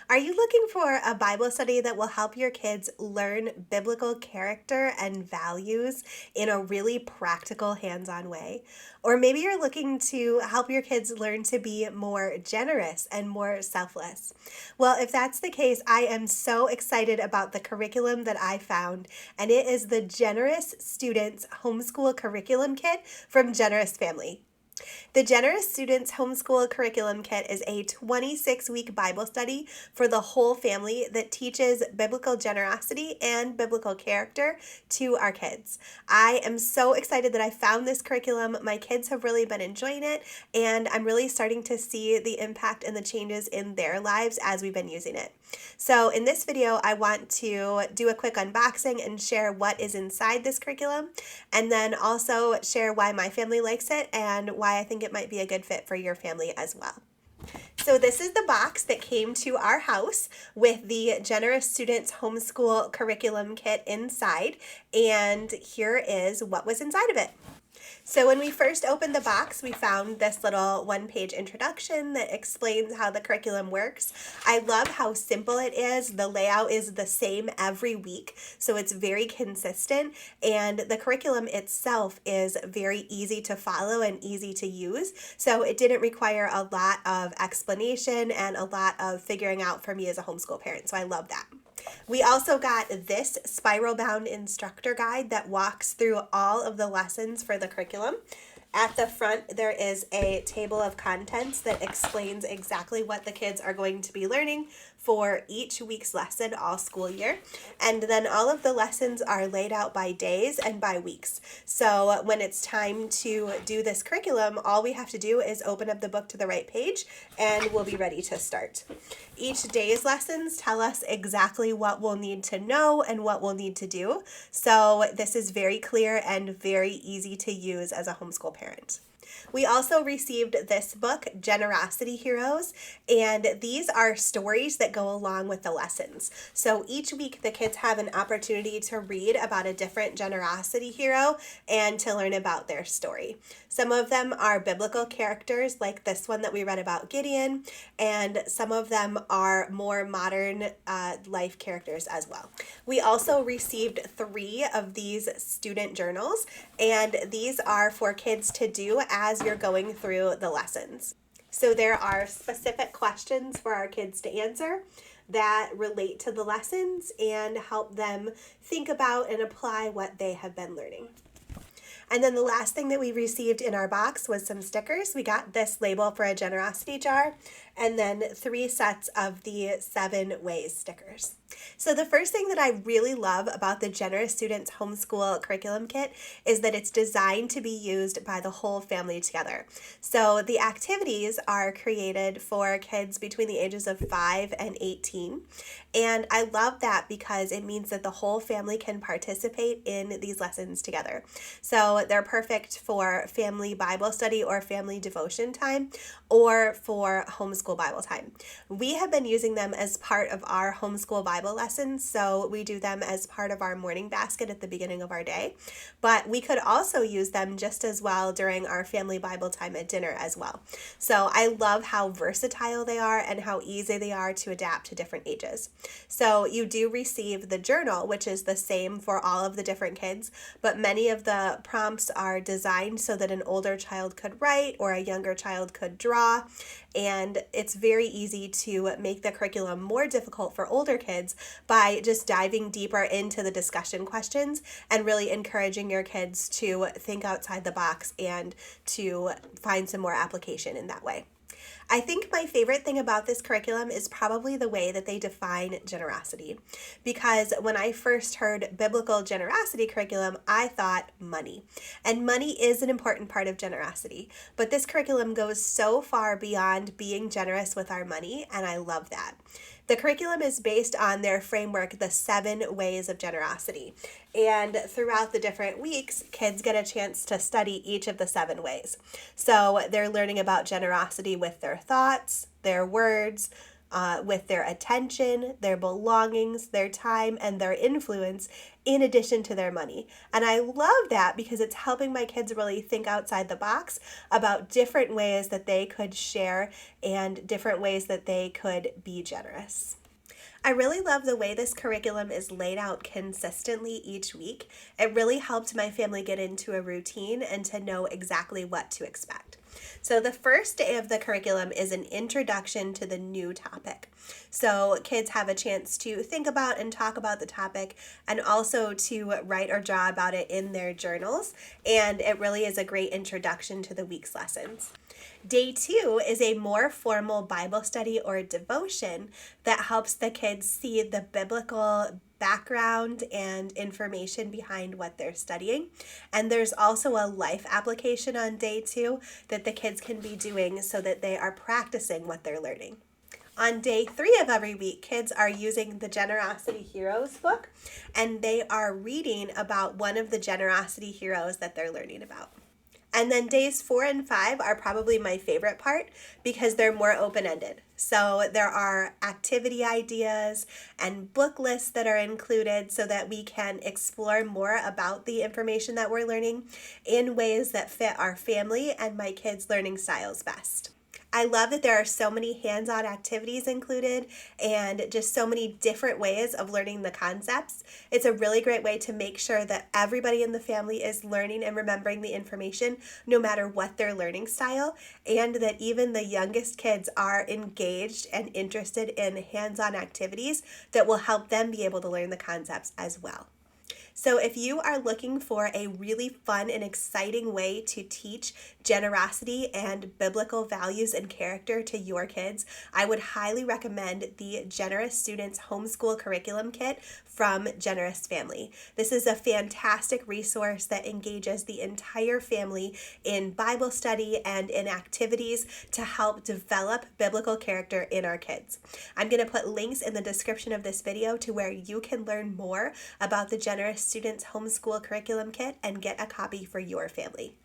Are you looking for a Bible study that will help your kids learn biblical character and values in a really practical, hands on way? Or maybe you're looking to help your kids learn to be more generous and more selfless. Well, if that's the case, I am so excited about the curriculum that I found, and it is the Generous Students Homeschool Curriculum Kit from Generous Family. The Generous Students Homeschool Curriculum Kit is a 26-week Bible study for the whole family that teaches biblical generosity and biblical character to our kids. I am so excited that I found this curriculum. My kids have really been enjoying it, and I'm really starting to see the impact and the changes in their lives as we've been using it. So in this video, I want to do a quick unboxing and share what is inside this curriculum, and then also share why my family likes it and why I think it might be a good fit for your family as well. So this is the box that came to our house with the Generous Students Homeschool Curriculum Kit inside, and here is what was inside of it. So when we first opened the box, we found this little one-page introduction that explains how the curriculum works. I love how simple it is. The layout is the same every week, so it's very consistent, and the curriculum itself is very easy to follow and easy to use, so it didn't require a lot of explanation and a lot of figuring out for me as a homeschool parent, so I love that. We also got this spiral-bound instructor guide that walks through all of the lessons for the curriculum. At the front, there is a table of contents that explains exactly what the kids are going to be learning for each week's lesson all school year. And then all of the lessons are laid out by days and by weeks. So when it's time to do this curriculum, all we have to do is open up the book to the right page and we'll be ready to start. Each day's lessons tell us exactly what we'll need to know and what we'll need to do. So this is very clear and very easy to use as a homeschool parent. We also received this book, Generosity Heroes, and these are stories that go along with the lessons. So each week the kids have an opportunity to read about a different generosity hero and to learn about their story. Some of them are biblical characters like this one that we read about Gideon, and some of them are more modern life characters as well. We also received 3 of these student journals, and these are for kids to do as you're going through the lessons. So there are specific questions for our kids to answer that relate to the lessons and help them think about and apply what they have been learning. And then the last thing that we received in our box was some stickers. We got this label for a generosity jar, and then 3 sets of the 7 ways stickers. So the first thing that I really love about the Generous Students Homeschool Curriculum Kit is that it's designed to be used by the whole family together. So the activities are created for kids between the ages of 5 and 18. And I love that because it means that the whole family can participate in these lessons together. So they're perfect for family Bible study or family devotion time or for homeschool Bible time. We have been using them as part of our homeschool Bible lessons, so we do them as part of our morning basket at the beginning of our day. But we could also use them just as well during our family Bible time at dinner as well. So I love how versatile they are and how easy they are to adapt to different ages. So you do receive the journal, which is the same for all of the different kids, but many of the prompts are designed so that an older child could write or a younger child could draw, and it's very easy to make the curriculum more difficult for older kids by just diving deeper into the discussion questions and really encouraging your kids to think outside the box and to find some more application in that way. I think my favorite thing about this curriculum is probably the way that they define generosity. Because when I first heard biblical generosity curriculum, I thought money. And money is an important part of generosity. But this curriculum goes so far beyond being generous with our money, and I love that. The curriculum is based on their framework, the 7 ways of generosity. And throughout the different weeks, kids get a chance to study each of the 7 ways. So they're learning about generosity with their thoughts, their words, with their attention, their belongings, their time, and their influence, in addition to their money. And I love that because it's helping my kids really think outside the box about different ways that they could share and different ways that they could be generous. I really love the way this curriculum is laid out consistently each week. It really helped my family get into a routine and to know exactly what to expect. So the first day of the curriculum is an introduction to the new topic. So kids have a chance to think about and talk about the topic and also to write or draw about it in their journals. And it really is a great introduction to the week's lessons. Day 2 is a more formal Bible study or devotion that helps the kids see the biblical background and information behind what they're studying. And there's also a life application on day 2 that the kids can be doing so that they are practicing what they're learning. On day 3 of every week, kids are using the Generosity Heroes book, and they are reading about one of the generosity heroes that they're learning about. And then days 4 and 5 are probably my favorite part because they're more open-ended. So there are activity ideas and book lists that are included so that we can explore more about the information that we're learning in ways that fit our family and my kids' learning styles best. I love that there are so many hands-on activities included and just so many different ways of learning the concepts. It's a really great way to make sure that everybody in the family is learning and remembering the information no matter what their learning style, and that even the youngest kids are engaged and interested in hands-on activities that will help them be able to learn the concepts as well. So if you are looking for a really fun and exciting way to teach generosity and biblical values and character to your kids, I would highly recommend the Generous Students Homeschool Curriculum Kit from Generous Family. This is a fantastic resource that engages the entire family in Bible study and in activities to help develop biblical character in our kids. I'm going to put links in the description of this video to where you can learn more about the Generous Students Homeschool Curriculum Kit and get a copy for your family.